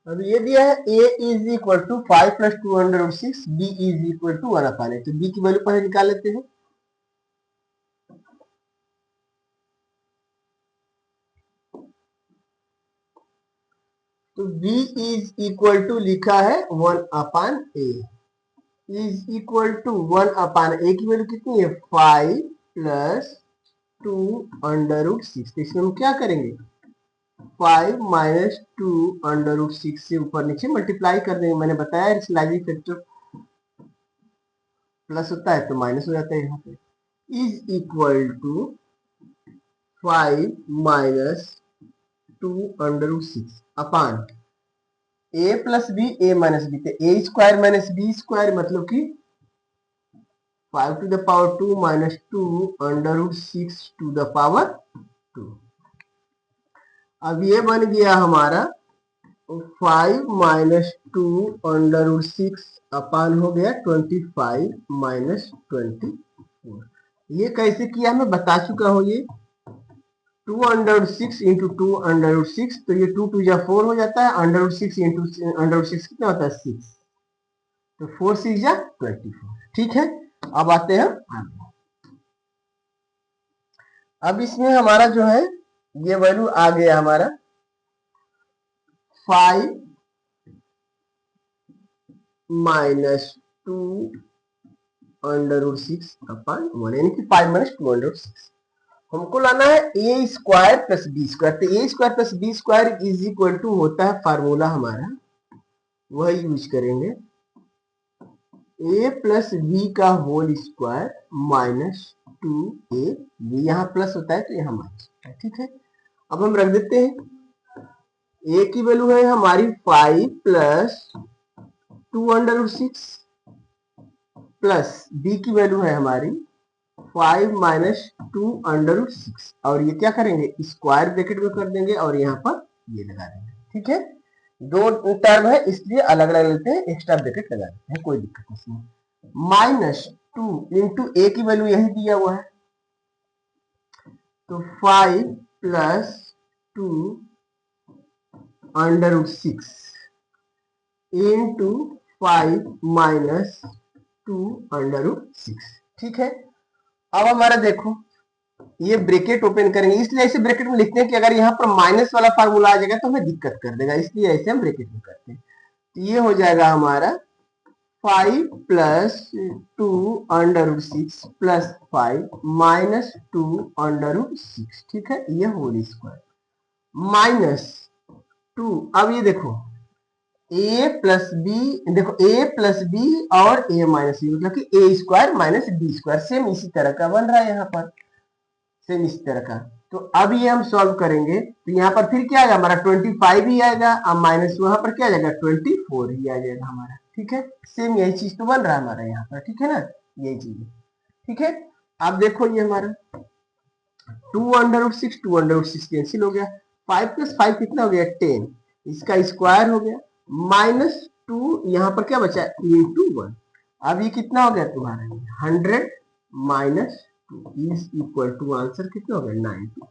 अब ये दिया है a is equal to 5 plus 2/6, b is equal to 1/8, तो b की वैल्यू पहले निकाल लेते हैं। तो b इज इक्वल टू लिखा है 1/a, is equal to 1/a की वैल्यू कितनी है 5 प्लस 2/6। तो इसमें हम क्या करेंगे 5 माइनस 2/6 से ऊपर नीचे मल्टीप्लाई कर देंगे। मैंने बताया रेशनलाइजिंग फैक्टर प्लस होता है तो माइनस हो जाता है यहाँ पे। Is equal to 5 minus 2/6 upon a plus B A minus B, तो ए स्क्वायर माइनस बी स्क्वायर मतलब कि 5 to the power 2 minus 2/6 to the power 2। अब ये बन गया हमारा 5 माइनस 2/6 अपान हो गया 25 माइनस 24। ये कैसे किया मैं बता चुका हूँ। ये 2/6 इंटू 2/6, तो ये 2 2 4 हो जाता है, √6 इंटू √6 कितना होता है 6, तो 4 6 24। ठीक है, अब आते हैं आगे। अब इसमें हमारा जो है ये वैल्यू आ गया हमारा 5 माइनस 2/6 अपान 1, यानी कि 5 माइनस 2/6। हमको लाना है A square plus B square, तो ए square plus B square is equal to होता है फार्मूला हमारा, वह यूज करेंगे ए प्लस बी का whole square minus 2a B, यहाँ प्लस होता है तो यहाँ माइनस होता है। ठीक है, अब हम रख देते हैं ए की वैल्यू है हमारी 5 प्लस 2/6 प्लस बी की वैल्यू है हमारी 5 माइनस 2/6, और ये क्या करेंगे स्क्वायर ब्रैकेट में कर देंगे और यहाँ पर ये लगा देंगे। ठीक है, दो टर्म है इसलिए अलग अलग लेते हैं, एक्स्ट्रा ब्रैकेट लगा देते हैं, कोई दिक्कत नहीं। माइनस 2 इंटू ए की वैल्यू यही दिया हुआ है, तो 5 प्लस 2/6 इंटू 5 माइनस 2/6। ठीक है, अब हमारा देखो ये ब्रैकेट ओपन करेंगे, इसलिए ऐसे ब्रैकेट में लिखते हैं कि अगर यहाँ पर माइनस वाला फार्मूला आ जाएगा तो हमें दिक्कत कर देगा, इसलिए ऐसे हम ब्रैकेट में करते हैं। तो ये हो जाएगा हमारा 5 प्लस 2/6 प्लस 5 माइनस 2/6। ठीक है, ये होल स्क्वायर माइनस 2। अब ये देखो a प्लस बी, देखो a प्लस बी और a माइनस बी, मतलब कि a square minus B square, same इसी तरह का बन रहा है यहाँ पर, सेम इसी तरह का। तो अब ये हम सॉल्व करेंगे तो यहाँ पर फिर क्या आएगा हमारा 25 ही आएगा, अब माइनस वहां पर क्या आ जाएगा 24 ही आ जाएगा हमारा। ठीक है, सेम यही चीज तो बन रहा है हमारा यहाँ पर। ठीक है ना, यही चीज है। ठीक है, अब देखो ये हमारा 2/6 कैंसिल हो गया, 5 प्लस 5 कितना हो गया 10, इसका स्क्वायर हो गया, माइनस 2 यहाँ पर क्या बचा इंटू 1। अब ये कितना हो गया तुम्हारा 100 minus 2 is equal to answer कितना हो गया 90।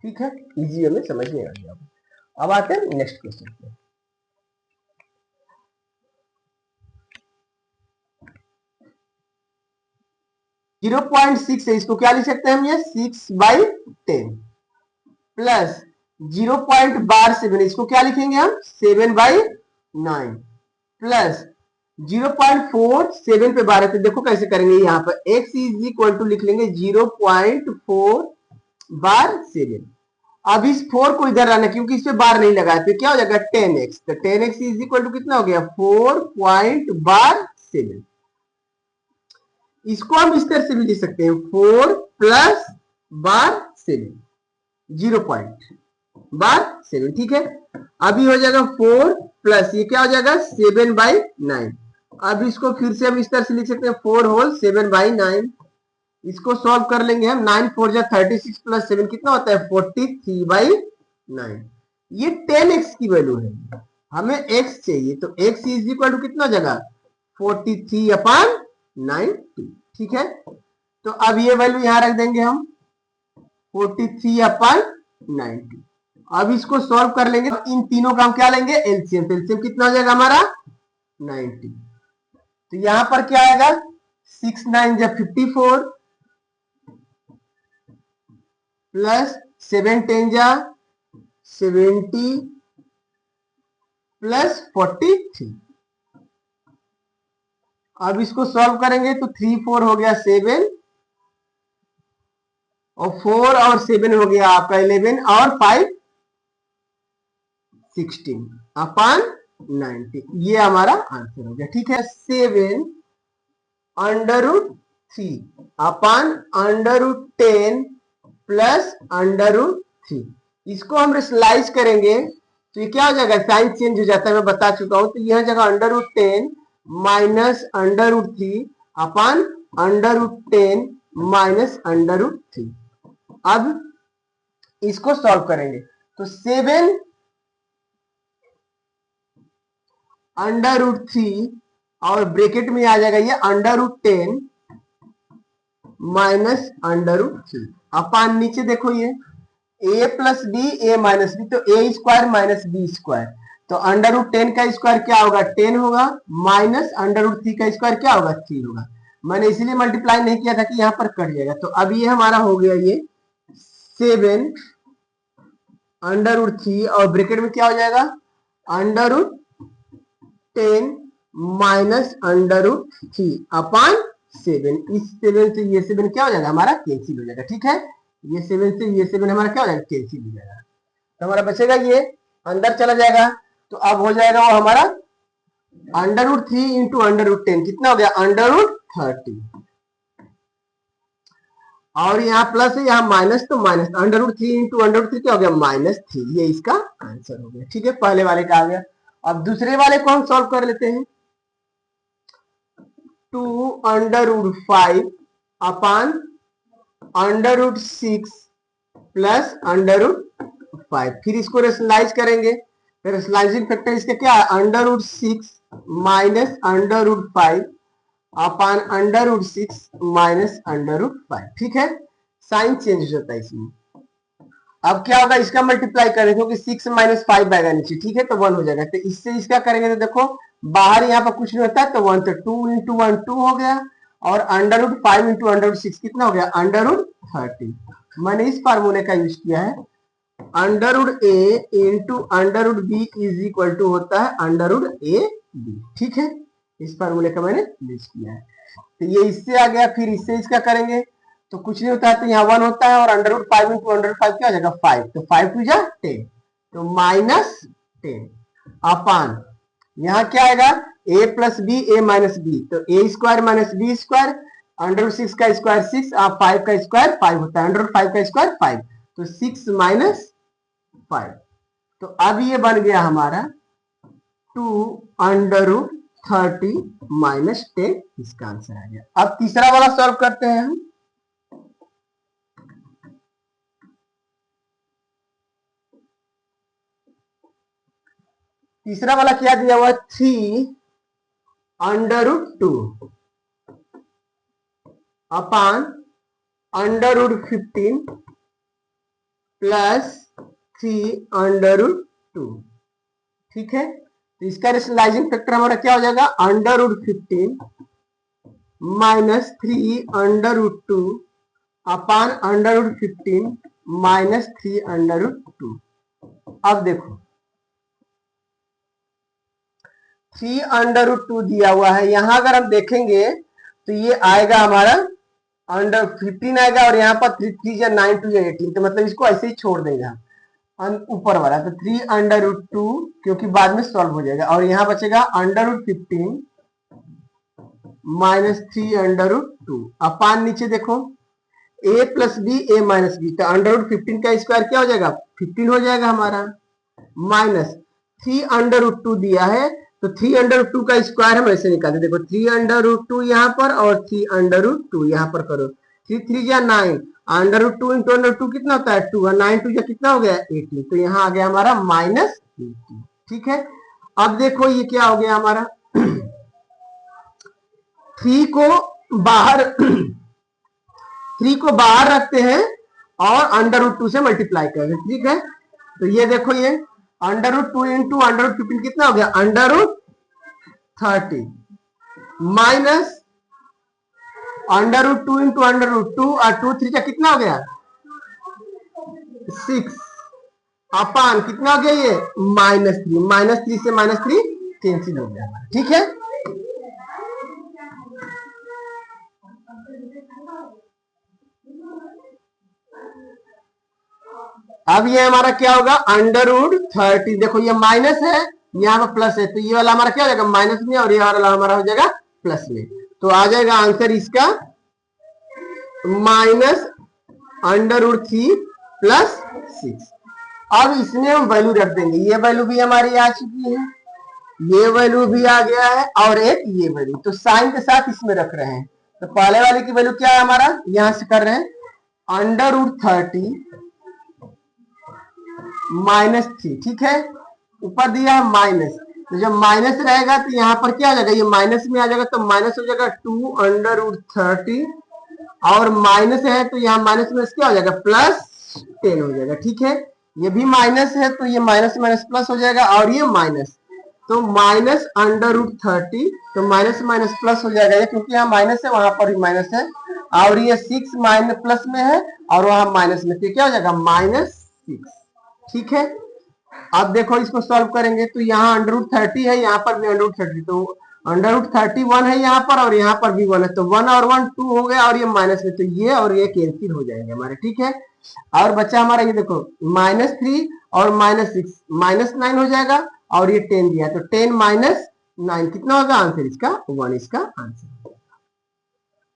ठीक है, इजी हमें समझ में आ गया। अब आते हैं नेक्स्ट क्वेश्चन पे। 0.6 है, इसको क्या लिख सकते हैं हम ये 6/10 प्लस 0.7, इसको क्या लिखेंगे हम 7/9 प्लस 0.47 पे 12, तो देखो कैसे करेंगे, यहाँ पर x इज इक्वल टू लिख लेंगे 0.4/7। अब इस 4 को इधर लाना क्योंकि इस पे बार नहीं लगा है, तो क्या हो जाएगा 10x, तो 10x इज इक्वल टू कितना हो गया 4.7। इसको हम इस तरह से भी लिख सकते हैं 4 प्लस बार 7, 0.7। ठीक है, अभी हो जाएगा 4 प्लस ये क्या हो जाएगा 7/9। अब इसको फिर से हम इस तरह से लिख सकते हैं 4 होल 7/9। इसको सॉल्व कर लेंगे हम, 9 4 जा 36 प्लस 7 कितना होता है 43/9। ये 10x की वैल्यू है, हमें x चाहिए, तो x इज इक्वल टू कितना हो जाएगा 43/90। ठीक है, तो अब ये वैल्यू यहां रख देंगे हम 43/90, अब इसको सॉल्व कर लेंगे तो इन तीनों का हम क्या लेंगे, एलसीएम। तो एलसीएम कितना हो जाएगा हमारा 90। तो यहां पर क्या आएगा 6 9 जा 54 प्लस 7 10 जा 70 प्लस 43। अब इसको सॉल्व करेंगे तो 3 4 हो गया 7 और 4 और 7 हो गया आपका 11 और 5 16 अपॉन 90। ये हमारा आंसर हो गया। ठीक है, 7 under root 3 upon under root 10 plus under root 3। इसको हम स्लाइस करेंगे तो ये क्या हो जाएगा, साइन चेंज हो जाता है, मैं बता चुका हूं। तो यह जगह under root 10 minus under root 3 upon under root 10 minus under root 3। अब इसको सॉल्व करेंगे तो 7 अंडर रूट 3 और ब्रैकेट में आ जाएगा ये under root 10 minus under root 3 upon नीचे देखो ये a plus B A minus B, तो ए स्क्वायर माइनस बी स्क्वायर। तो अंडर रूट 10 का स्क्वायर क्या होगा 10 होगा, माइनस अंडर रूट 3 का स्क्वायर क्या होगा 3 होगा। मैंने इसीलिए मल्टीप्लाई नहीं किया था कि यहां पर कट जाएगा। तो अब ये हमारा हो गया ये 7 अंडर रूट 3 और ब्रैकेट में क्या हो जाएगा under root 10 minus under root 3 upon 7। इस 7 से ये 7 क्या हो जाएगा हमारा कैंसिल हो जाएगा। ठीक है, ये 7 से ये 7 हमारा क्या हो जाएगा कैंसिल हो जाएगा। तो हमारा बचेगा ये अंदर चला जाएगा। तो अब हो जाएगा वो हमारा under root 3 into under root 10 कितना हो गया अंडर रूट 30 और यहाँ प्लस है यहाँ माइनस, तो minus under root 3 into under root 3 क्या हो गया -3। ये इसका आंसर हो गया। ठीक है, पहले वाले का आ गया। अब दूसरे वाले को हम सॉल्व कर लेते हैं। 2 under root 5 upon under root 6 plus under root 5। फिर इसको रेशनलाइज करेंगे। फिर रेशनलाइजिंग फैक्टर इसका क्या है under root 6 minus under root 5 upon under root 6 minus under root 5। ठीक है, साइन चेंज हो जाता है इसमें। अब क्या होगा इसका मल्टीप्लाई करें क्योंकि 6 माइनस 5 आएगा नीचे। ठीक है, तो 1 हो जाएगा। तो इससे इसका करेंगे तो देखो बाहर यहाँ पर कुछ नहीं होता है तो 1, तो 2 इंटू 1 2 हो गया और under root 5 into under root 6 कितना हो गया अंडर रूट 30। मैंने इस फार्मूले का यूज किया है under root a into under root b is equal to होता है अंडर रूट ए बी। ठीक है, इस फार्मूले का मैंने यूज किया है। तो ये इससे आ गया। फिर इससे इसका करेंगे तो कुछ नहीं होता है तो यहाँ 1 होता है और under root 5 into under root 5 क्या हो जाएगा 5, तो 5 टू जा 10 तो -10 अपान यहाँ क्या आएगा a plus B A minus B, तो ए square minus B square under root 6 का स्क्वायर 6 और 5 का स्क्वायर 5 होता है, अंडर रूट 5 का स्क्वायर 5, तो 6 माइनस 5। तो अब ये बन गया हमारा 2 अंडर रूट 30 माइनस 10, इसका आंसर आ गया। अब तीसरा वाला सॉल्व करते हैं हम। तीसरा वाला क्या दिया हुआ 3 under root 2 upon under root 15 plus 3 under root 2। ठीक है, तो इसका रेशनलाइजिंग फैक्टर हमारा क्या हो जाएगा under root 15 minus 3 under root 2 upon under root 15 minus 3 under root 2। अब देखो 3 अंडर रूट 2 दिया हुआ है, यहां अगर हम देखेंगे तो ये आएगा हमारा अंडर 15 आएगा और यहाँ पर 3 या 9 2 या 18, तो मतलब इसको ऐसे ही छोड़ देंगे हम ऊपर वाला, तो 3 अंडर रूट 2 क्योंकि बाद में सॉल्व हो जाएगा और यहाँ बचेगा under root 15 minus 3 under root 2 upon नीचे देखो a plus B A minus B, तो अंडर रूट 15 का स्क्वायर क्या हो जाएगा 15 हो जाएगा हमारा, माइनस 3 अंडर रूट 2 दिया है तो 3 अंडर रूट 2 का स्क्वायर हम ऐसे निकालते, देखो 3 अंडर रूट 2 यहाँ पर और 3 अंडर रूट 2 यहाँ पर करो, 3 3 या 9 under root 2 into under root 2 कितना होता है 2 और 9 2 या कितना हो गया 18, तो यहाँ आ गया हमारा माइनस 18। ठीक है, अब देखो ये क्या हो गया हमारा 3 को बाहर रखते हैं और अंडर रूट 2 से मल्टीप्लाई करते हैं। ठीक है, तो ये देखो ये under root 2 into under root 15 कितना हो गया, under root 30 minus under root 2 into under root 2 और 2 3 का कितना हो गया 6 अपान कितना हो गया ये -3, -3 से -3 कैंसिल हो गया, ठीक है। अब ये हमारा क्या होगा अंडर रूट 30, देखो ये माइनस है यहाँ पर प्लस है, तो ये वाला हमारा क्या हो जाएगा माइनस में और ये वाला हमारा हो जाएगा प्लस में, तो आ जाएगा आंसर इसका माइनस अंडर रूट 3 प्लस 6। अब इसमें हम वैल्यू रख देंगे, ये वैल्यू भी हमारी आ चुकी है, ये वैल्यू भी आ गया है और एक ये वैल्यू, तो साइन के साथ इसमें रख रहे हैं। तो पहले वाले की वैल्यू क्या है हमारा, यहां से कर रहे हैं अंडर रूट 30 -3, ठीक है, ऊपर दिया है माइनस, तो जब माइनस रहेगा तो यहाँ पर क्या आ जाएगा, ये माइनस में आ जाएगा, तो माइनस हो जाएगा 2 अंडर रूट 30 और माइनस है तो यहाँ माइनस में क्या हो जाएगा +10 हो जाएगा, ठीक है। ये भी माइनस है तो ये माइनस माइनस प्लस हो जाएगा और ये माइनस, तो माइनस अंडर रूट 30, तो माइनस माइनस प्लस हो जाएगा ये, क्योंकि यहाँ माइनस है वहां पर भी माइनस है और ये 6 माइनस प्लस में है और वहां माइनस में, तो क्या हो जाएगा -6, ठीक है। अब देखो इसको सॉल्व करेंगे तो यहाँ अंडर रूट 30 है, यहाँ पर भी अंडर रूट 30, तो अंडर रूट 31 है यहाँ पर और यहाँ पर भी 1 है, तो 1 और 1 2 हो गया और ये माइनस में, तो ये और ये कैंसिल हो जाएंगे हमारे, ठीक है। और बच्चा हमारा ये देखो -3 और -6 -9 हो जाएगा और ये 10 दिया, तो 10 -9 कितना होगा आंसर इसका 1, इसका आंसर,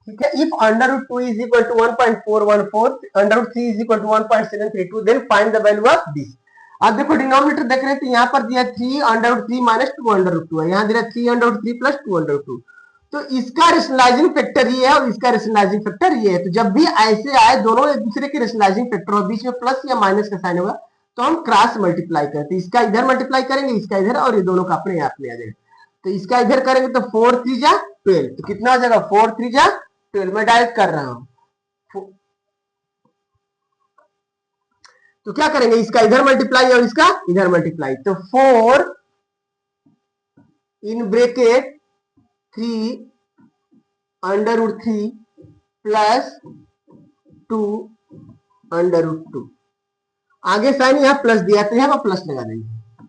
ठीक है। If under root 2 is equal to 1.414, under root 3 is equal to 1.732, then find the value of this. अब देखो डिनोमिनेटर देख रहे हैं तो यहाँ पर दिया 3 under root 3 minus 2 under root 2 है, यहाँ दिया 3 under root 3 plus 2 under root 2, तो इसका रेशनलाइजिंग फैक्टर ये है और इसका रेशनलाइजिंग फैक्टर ये है, तो जब भी ऐसे आए दोनों एक दूसरे के रेशनलाइजिंग फैक्टर और बीच में प्लस या माइनस का साइन होगा तो हम क्रॉस मल्टीप्लाई करते हैं, इसका इधर मल्टीप्लाई करेंगे इसका इधर और ये दोनों का अपने आप में आ जाएगा, तो इसका इधर करेंगे तो 4 3 जा 12, तो कितना हो जाएगा 4 3 जा 12, मैं डायरेक्ट कर रहा हूं, तो क्या करेंगे इसका इधर मल्टीप्लाई और इसका इधर मल्टीप्लाई, तो 4 in bracket 3 under root 3 plus 2 under root 2, आगे साइन यहाँ प्लस दिया तो यहाँ पर प्लस लगा देंगे।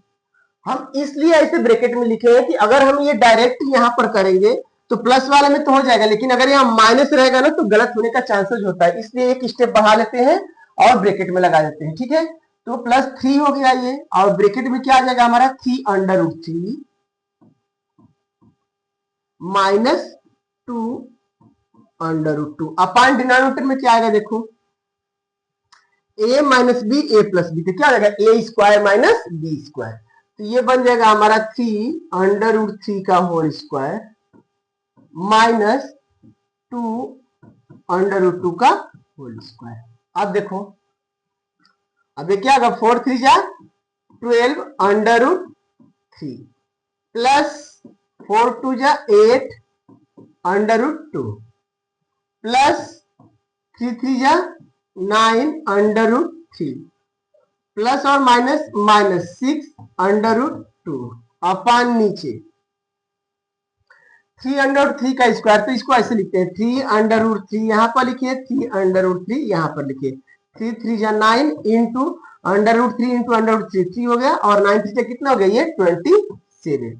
हम इसलिए ऐसे ब्रैकेट में लिखे हैं कि अगर हम ये डायरेक्ट यहाँ पर करेंगे तो प्लस वाले में तो हो जाएगा, लेकिन अगर यहाँ माइनस रहेगा ना तो गलत होने का चांसेस होता है, इसलिए एक स्टेप बढ़ा लेते हैं और ब्रैकेट में लगा देते हैं, ठीक है। तो +3 हो गया ये और ब्रैकेट में क्या आ जाएगा हमारा 3 under root 3 -2 under root 2 upon denominator में क्या आएगा देखो a minus B a plus b, तो क्या हो जाएगा a square minus B square, तो ये बन जाएगा हमारा 3 अंडर रूट 3 का होल स्क्वायर -2 अंडर रूट 2 का होल स्क्वायर। अब देखो अब ये क्या होगा 4 3 जा 12 अंडर रूट 3 प्लस 4 2 जा 8 अंडर रूट 2 प्लस 3 3 जा 9 अंडर रूट 3 प्लस और माइनस -6 अंडर रूट 2 अपान नीचे 3 अंडर रूट 3 का स्क्वायर, तो इसको ऐसे लिखते हैं 3 अंडर रूट 3 यहाँ पर लिखिए 3 अंडर रूट 3 यहाँ पर लिखिए, 3 3 जा 9 into under root 3 into under root 3 हो गया और 9 3 कितना हो गया ये 27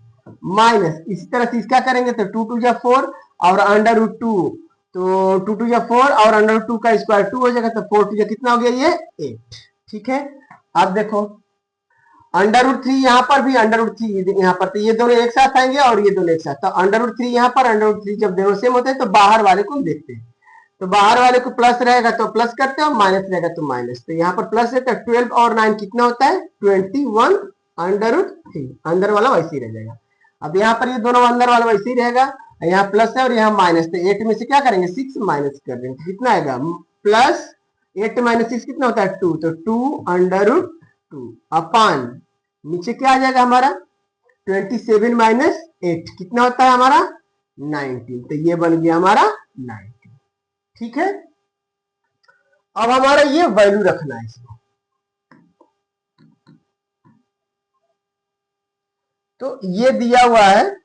माइनस, इसी तरह से इसका करेंगे तो 2 2 जा 4 और अंडर रूट 2, तो 2 2 जा 4 और अंडर रूट 2 का स्क्वायर 2 हो जाएगा, तो 4 2 जा कितना हो गया ये 8, ठीक है। अब देखो अंडर रूट 3 यहाँ पर भी अंडर रूट 3 यहाँ पर, तो ये दोनों एक साथ आएंगे और ये दोनों एक साथ, तो अंडर रूट 3 यहाँ पर अंडर रूट 3 जब दोनों सेम होते हैं तो बाहर वाले को देखते हैं, तो बाहर वाले को प्लस रहेगा तो प्लस करते हैं और माइनस रहेगा तो माइनस, तो यहाँ पर प्लस है तो 12 और 9 कितना होता है 21 अंडर रूट 3, अंदर वाला वैसे ही रह जाएगा। अब यहाँ पर ये दोनों अंदर वाला वैसे ही रहेगा, यहाँ प्लस है और यहाँ माइनस, तो 8 में से क्या करेंगे 6 माइनस कर देंगे, कितना आएगा प्लस 8 - 6 कितना होता है 2, तो 2 अंडर रूट 2 अपान नीचे क्या आ जाएगा हमारा 27 - 8 कितना होता है हमारा 19, तो ये बन गया हमारा 19, ठीक है। अब हमारा ये वैल्यू रखना है इसको, तो ये दिया हुआ है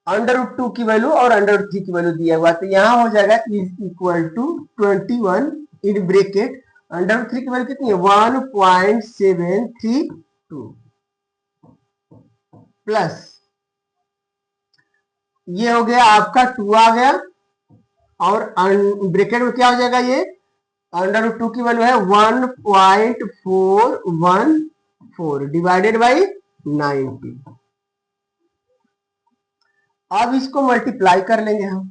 √2 की वैल्यू और √3 की वैल्यू दिया हुआ है, तो यहां हो जाएगा is equal to 21 in bracket √3 की वैल्यू कितनी है 1.732 प्लस ये हो गया आपका 2 आ गया और ब्रेकेट में क्या हो जाएगा ये √2 की वैल्यू है 1.414 डिवाइडेड बाई 90। अब इसको मल्टीप्लाई कर लेंगे हम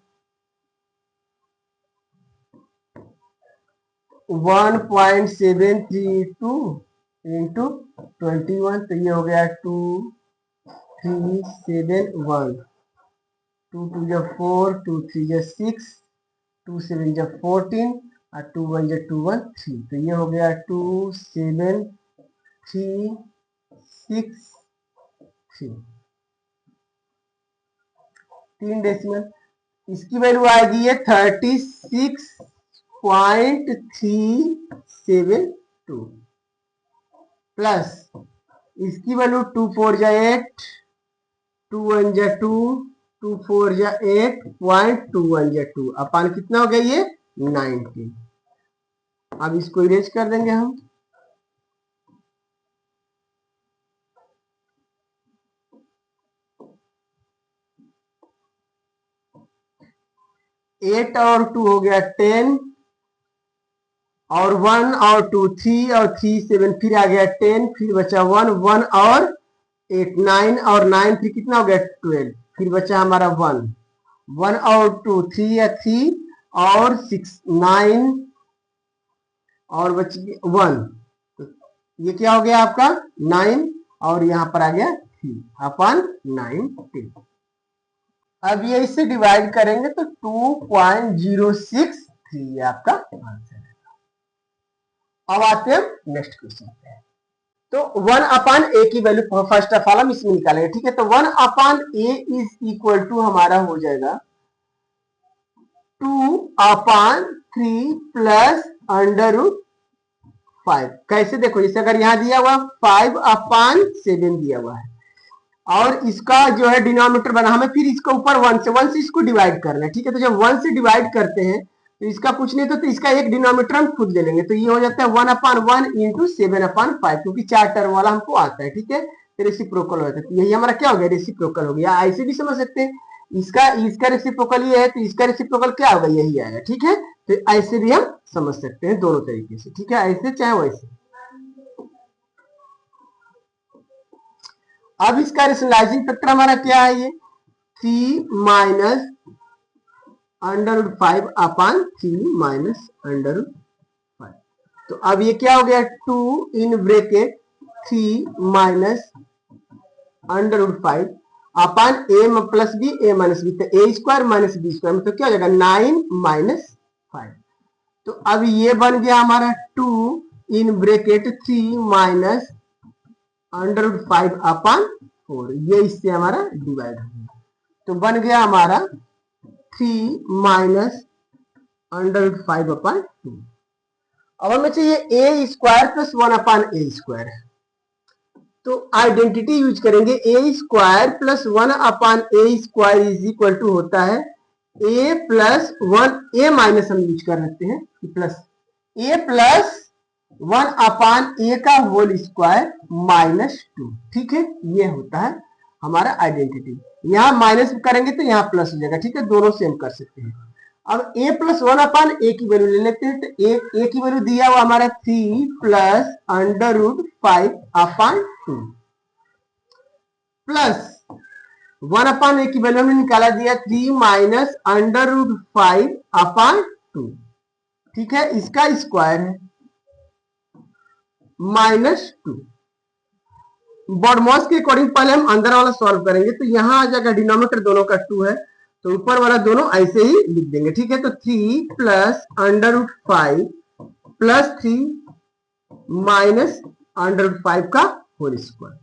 1.732 इंटू 21, तो ये हो गया 2371, 2 2 जा 4, 2 3 जा 6, 2 7 जा 14 और 2 1 जा 2 1 3, तो ये हो गया 27363 3 डेसिमल। इसकी वैल्यू आएगी ये 36.372 प्लस इसकी वैल्यू 2 4 जा 8, 2 1 जा 2, 2 4 जा 8.21 जा 2 अपान कितना हो गया ये 90। अब इसको इरेज कर देंगे हम, एट और 2 हो गया 10 और 1 और 2 3 और 3 7 फिर आ गया 10 फिर बचा 1 1 और 8 9 और 9 फिर कितना हो गया 12 फिर बचा हमारा 1 1 और 2 3 या 3 और 6 9 और बच 1, तो ये क्या हो गया आपका 9 और यहां पर आ गया 3 अपन 90। अब ये इससे डिवाइड करेंगे तो 2.063 आपका आंसर है। अब आते हैं नेक्स्ट क्वेश्चन पे, तो 1 अपान ए की वैल्यू फर्स्ट ऑफ ऑल हम इसमें निकालेंगे, ठीक है। तो 1 upon A is equal to हमारा हो जाएगा 2 अपान 3 प्लस √5। कैसे देखो, जैसे अगर यहाँ दिया हुआ 5 अपान 7 दिया हुआ है और इसका जो है डिनोमिनेटर बना, हमें फिर इसको ऊपर 1 से इसको डिवाइड करना है, ठीक है। तो जब 1 से डिवाइड करते हैं तो इसका कुछ नहीं तो इसका एक डिनोमिनेटर हम खुद ले लेंगे, तो ये हो जाता है 1 अपान 1 इंटू 7 अपान 5, क्योंकि 4 टर्म वाला हमको आता है, ठीक है। तो रेसिप्रोकल हो जाता है, तो यही हमारा क्या हो गया रेसिप्रोकल हो गया। ऐसे भी समझ सकते हैं, इसका रेसिप्रोकल ये है तो इसका रेसिप्रोकल क्या होगा यही आएगा, ठीक है। तो ऐसे भी हम समझ सकते हैं दोनों तरीके से, ठीक है, ऐसे चाहे वैसे। अब इसका रेशनलाइजिंग फैक्टर हमारा क्या है ये 3 माइनस √5 अपान 3 माइनस √5। तो अब ये क्या हो गया 2 in bracket 3 minus √5 upon a plus B A minus B, तो ए स्क्वायर माइनस बी स्क्वायर में तो क्या हो जाएगा 9 माइनस 5। तो अब ये बन गया हमारा 2 इन ब्रैकेट 3 माइनस √5 अपान 4, ये इससे हमारा डिवाइड हो गया, तो बन गया हमारा 3 माइनस √5 अपान 2। अब हमें चाहिए A square plus 1 upon A square, तो आइडेंटिटी यूज करेंगे A square plus 1 upon A square is equal to होता है ए प्लस 1 ए माइनस हम यूज कर सकते हैं प्लस ए प्लस 1 अपान ए का होल स्क्वायर माइनस 2, ठीक है। ये होता है हमारा आइडेंटिटी, यहाँ माइनस करेंगे तो यहाँ प्लस हो जाएगा, ठीक है, दोनों सेम कर सकते हैं। अब a प्लस 1 अपान ए की वैल्यू ले लेते हैं, तो ए की वैल्यू दिया हुआ हमारा 3 प्लस √5 अपान 2 प्लस 1 अपान ए की वैल्यू हमने निकाला दिया 3 माइनस √5 अपान 2, ठीक है, इसका स्क्वायर है -2। बॉडमॉस के अकॉर्डिंग पहले हम अंदर वाला सॉल्व करेंगे, तो यहां आ जाएगा डिनोमिनेटर दोनों का 2 है तो ऊपर वाला दोनों ऐसे ही लिख देंगे, ठीक है। तो 3 प्लस √5 प्लस 3 माइनस √5 का whole square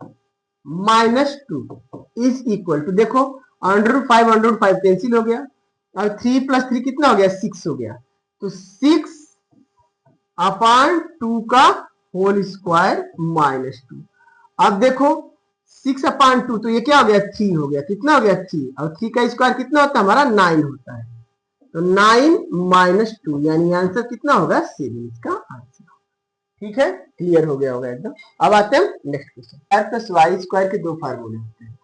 -2 is equal to, देखो √5 कैंसिल हो गया और 3 प्लस 3 कितना हो गया 6 हो गया, तो 6 अपान 2 का होल स्क्वायर -2। अब देखो 6/2 तो ये क्या हो गया 3 हो गया, कितना हो गया 3, और 3 का स्क्वायर कितना होता है हमारा 9 होता है, तो 9 - 2 यानी आंसर कितना होगा 7 इसका आंसर। ठीक है, क्लियर हो गया होगा एकदम। अब आते हैं next question. Square plus y square के दो फार्मूले होते हैं,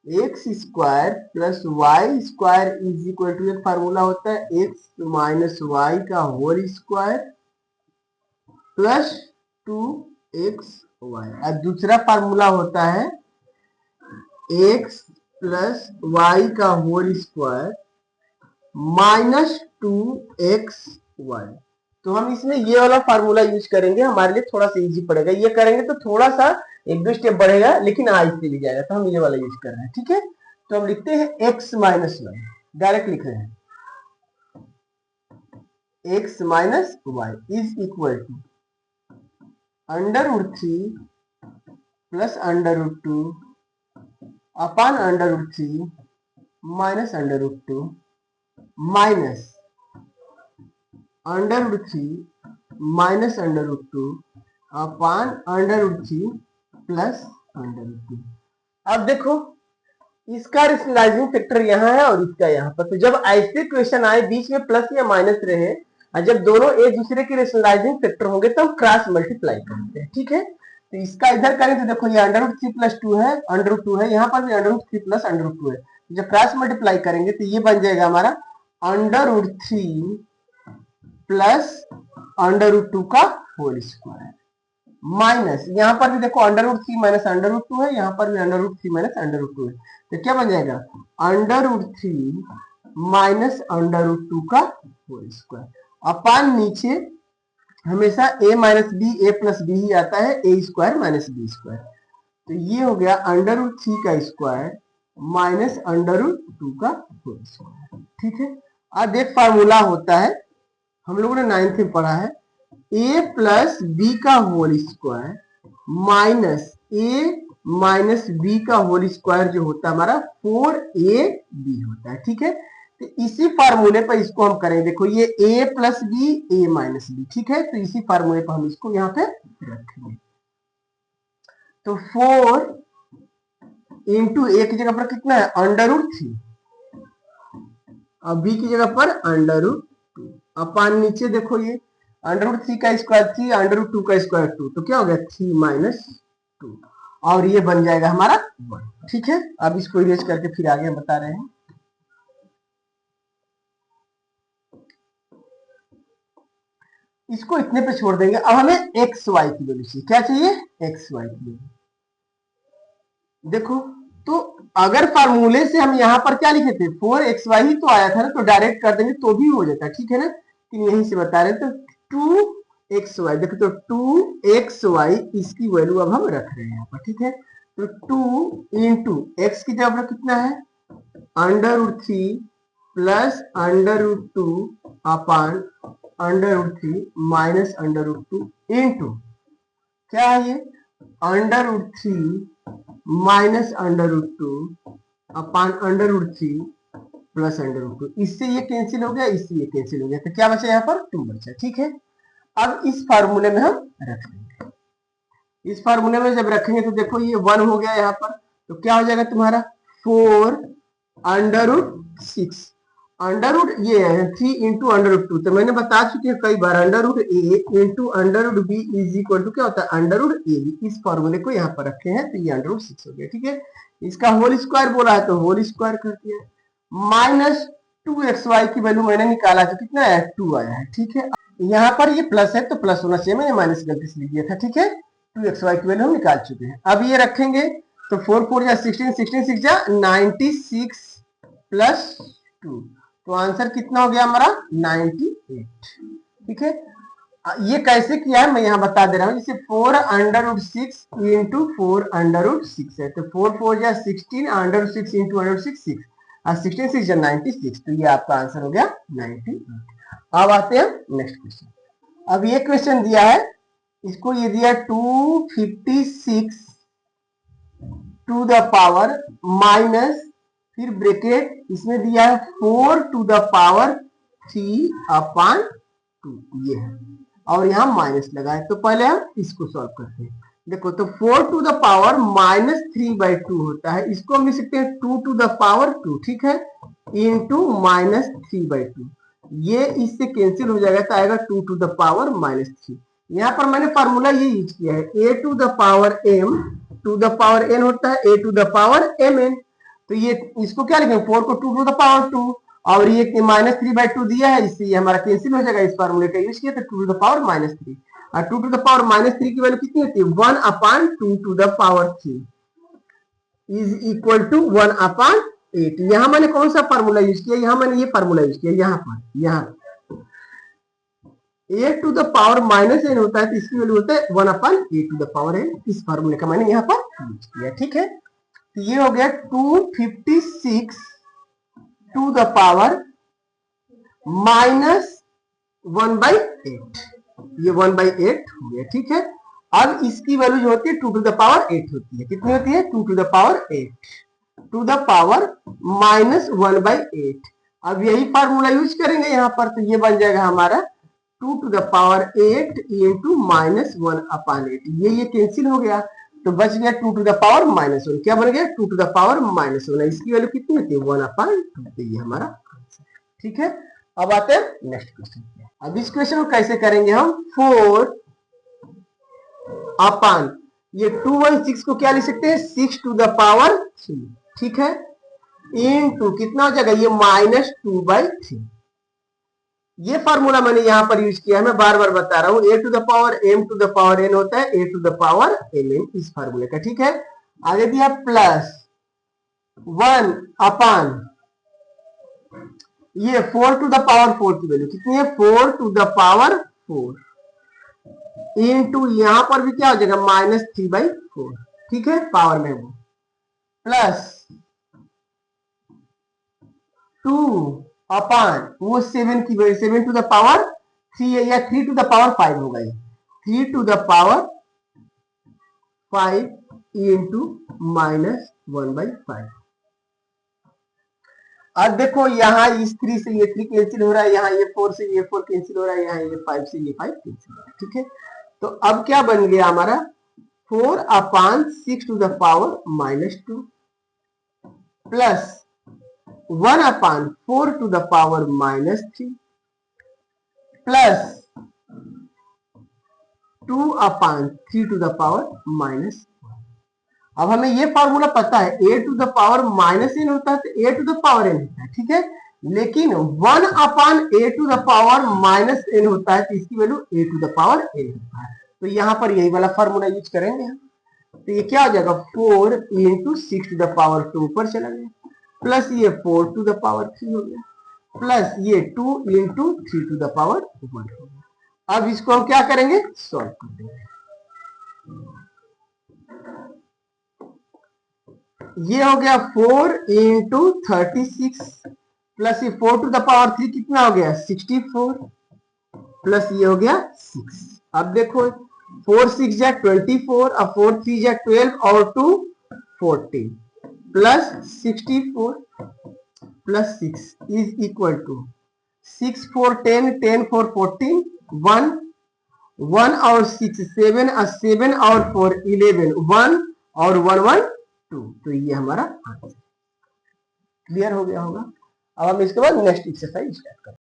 x square plus y square is equal to, एक फार्मूला होता है एक्स माइनस वाई का होल स्क्वायर प्लस 2xy, और दूसरा फार्मूला होता है एक्स प्लस वाई का होल स्क्वायर माइनस 2xy। तो हम इसमें ये वाला फार्मूला यूज करेंगे, हमारे लिए थोड़ा सा इजी पड़ेगा, ये करेंगे तो थोड़ा सा एक दो स्टेप बढ़ेगा लेकिन आहिस्ते भी जाएगा, तो हम ये वाला यूज कर रहे हैं। ठीक है, तो हम लिखते हैं x माइनस वाई, डायरेक्ट लिख रहे हैं x minus y is equal to √3 plus √2 upon √3 minus √2 minus √3 minus √2 upon √3 plus √2। अब देखो इसका रेशनलाइजिंग फैक्टर यहाँ है और इसका यहाँ पर, तो जब ऐसे क्वेश्चन आए बीच में प्लस या माइनस रहे और जब दोनों एक दूसरे के रेशनलाइजिंग फैक्टर होंगे तो हम क्रॉस मल्टीप्लाई करते हैं। ठीक है, तो इसका इधर करें तो देखो ये √3 प्लस 2 है, √2 है, यहाँ पर भी √3 प्लस √2 है, जब क्रॉस मल्टीप्लाई करेंगे तो ये बन जाएगा हमारा √3 प्लस √2 का होल स्क्वायर माइनस, यहाँ पर भी देखो √3 माइनस √2 है, यहाँ पर भी √3 माइनस √2 है, तो क्या बन जाएगा √3 माइनस √2 का होल स्क्वायर अपान नीचे हमेशा a minus B a plus B ही आता है, a square minus B square, तो ये हो गया √3 का स्क्वायर माइनस √2 का होल स्क्वायर। ठीक है, अब एक फार्मूला होता है, हम लोगों ने 9th में पढ़ा है, a प्लस बी का whole square minus a minus b का होल स्क्वायर जो होता है हमारा 4ab होता है। ठीक है, तो इसी फार्मूले पर इसको हम करें, देखो ये a plus b a minus b, ठीक है, तो इसी फार्मूले पर हम इसको यहाँ पे रखेंगे, तो 4 इंटू a की जगह पर कितना है √3 और b की जगह पर √2 अपान नीचे देखो ये √3 का स्क्वायर 3 √2 का स्क्वायर 2, तो क्या हो गया 3 माइनस 2 और ये बन जाएगा हमारा 1। ठीक है, अब इसको इरेज करके फिर आगे बता रहे हैं। इसको इतने पे छोड़ देंगे, अब हमें एक्स वाई की वैल्यू चाहिए, क्या चाहिए एक्स वाई की वैल्यू। देखो तो अगर फार्मूले से हम यहाँ पर क्या लिखे थे 4xy ही तो आया था ना, तो डायरेक्ट कर देंगे तो भी हो जाता है। ठीक है ना, तो यहीं से बता रहे हैं, तो 2xy देखो, तो 2xy इसकी वैल्यू अब हम रख रहे हैं यहाँ पर। ठीक है, तो 2 इंटू एक्स की जगह पर कितना है √3 प्लस √2 अपान √3 माइनस √2 इंटू क्या है ये √3 माइनस √2 अपान √3 प्लस √2, इससे ये कैंसिल हो गया, इससे ये कैंसिल हो गया, तो क्या बचा यहाँ पर 2 बचा। ठीक है, अब इस फार्मूले में हम रख लेंगे, इस फार्मूले में जब रखेंगे तो देखो ये 1 हो गया यहाँ पर, तो क्या हो जाएगा तुम्हारा 4 √6 ये है 3 इंटू √2, तो मैंने बता चुकी है कई बार √a into √b is equal to क्या होता है √ab, इस फॉर्मूले को यहाँ पर रखे हैं, तो ये √6 हो गया। ठीक है, इसका होल स्क्वायर बोला है तो होल स्क्वायर कर दिया, माइनस 2xy की वैल्यू मैंने निकाला तो कितना है 2 आया है। ठीक है, यहाँ पर ये प्लस है तो प्लस होना चाहिए, मैंने माइनस गलती से लिख दिया था। ठीक है, 2xy की वैल्यू हम निकाल चुके हैं, अब ये रखेंगे तो 4 4 जा 16 16 6 जा 96 प्लस 2, तो आंसर कितना हो गया हमारा 98। ठीक है, ये कैसे किया है मैं यहाँ बता दे रहा हूँ, जैसे 4 √6 इंटू 4 √6 है, तो 4 4 जा 16 √6 इंटू √6 6 और 16 6 जा 96, तो ये आपका आंसर हो गया 98। अब आते हैं नेक्स्ट क्वेश्चन। अब ये क्वेश्चन दिया है, इसको ये दिया 256 टू द पावर माइनस फिर ब्रैकेट इसमें दिया है 4 टू द पावर 3 अपान 2 ये है, और यहाँ माइनस लगा है, तो पहले हम इसको सॉल्व करते हैं। देखो तो 4 टू द पावर -3/2 होता है, इसको हम लिख सकते हैं 2 टू द पावर 2, ठीक है, इंटू -3/2। ये इससे कैंसिल हो जाएगा तो आएगा 2 टू द पावर -3। यहाँ पर मैंने फार्मूला ये यूज किया है, a to the power m to the power n होता है a to the power mn। तो ये इसको क्या लिखेंगे, 4 को 2 टू द पावर 2 और ये -3/2 दिया है, इससे ये हमारा कैंसिल हो जाएगा। इस फार्मूले का यूज किया तो 2 टू द पावर -3 और 2 टू द पावर -3 की वैल्यू कितनी होती है, 1/2 to the power 3 is equal to 1/8। यहां मैंने कौन सा फार्मूला यूज किया, यहां मैंने ये फार्मूला यूज किया, यहाँ पर यहाँ a to the power -n होता है तो इसकी वैल्यू होता है 1/a to the power n। इस फार्मूले का मैंने यहाँ पर यूज किया, ठीक है। तो ये हो गया 256 टू द पावर -1/8, ये 1/8 हो गया, ठीक है। अब इसकी वैल्यू जो होती है 2 टू द पावर 8 होती है, कितनी होती है, 2 to the power 8 to the power -1/8। अब यही फार्मूला यूज करेंगे यहाँ पर, तो ये बन जाएगा हमारा 2 टू द पावर 8 इंटू -1/8। ये कैंसिल हो गया तो बच गया 2 टू द पावर -1। क्या बन गया, 2 टू द पावर -1। इसकी वैल्यू कितनी होती है, 1/2। तो ये हमारा आंसर, ठीक है। अब आते हैं नेक्स्ट क्वेश्चन पे। अब इस क्वेश्चन को कैसे करेंगे हम, 4 अपान ये 216 को क्या लिख सकते हैं, 6 टू द पावर 3, ठीक है, इनटू कितना हो जाएगा, ये -2/3। ये फार्मूला मैंने यहां पर यूज किया है, मैं बार बार बता रहा हूं, a to the power m to the power n होता है a to the power mn, इस फार्मूले का, ठीक है। आगे दिया प्लस 1 अपान ये 4 टू द पावर 4 की वैल्यू कितनी है, 4 टू द पावर 4 इनटू यहां पर भी क्या हो जाएगा -3/4, ठीक है, पावर में वो प्लस 2 अपान वो 7 की वैल्यू 7 टू द पावर 3 है या 3 टू द पावर 5 होगा, ये 3 टू द पावर 5 इंटू -1/5। अब देखो यहाँ इस 3 से ये 3 कैंसिल हो रहा है, यहाँ ये 4 से ये 4 कैंसिल हो रहा है, यहाँ ये 5 से ये 5 कैंसिल हो रहा है, ठीक है। तो अब क्या बन गया हमारा 4/6 to the power -2 plus 1/4 to the power -3 plus 2/3 to the power -1। अब हमें ये फॉर्मूला पता है a to the power -n होता है तो a to the power n होता है, ठीक है, लेकिन 1/a to the power -n होता है तो इसकी value a to the power n होता है। तो यहाँ पर यही वाला फॉर्मूला यूज करेंगे हम। तो ये क्या हो जाएगा 4 इंटू 6 टू द पावर 2 ऊपर चला गया, प्लस ये 4 टू द पावर 3 हो गया, प्लस ये 2 इंटू 3 टू द पावर 1 हो गया। अब इसको हम क्या करेंगे, सॉल्व कर देंगे। ये हो गया 4 इंटू 36 प्लस ये 4 टू द पावर 3 कितना हो गया 64 प्लस ये हो गया 6। अब देखो 4 6 जा 24 और 4 3 जा 12 और 2 14 plus 64 plus 6 is equal to 6 4 10 10 4 14 1 1 और 6 7 और 7 और 4 11 1 और 1 1 2। तो ये हमारा आंसर क्लियर हो गया होगा। अब हम इसके बाद नेक्स्ट एक्सरसाइज स्टार्ट करें।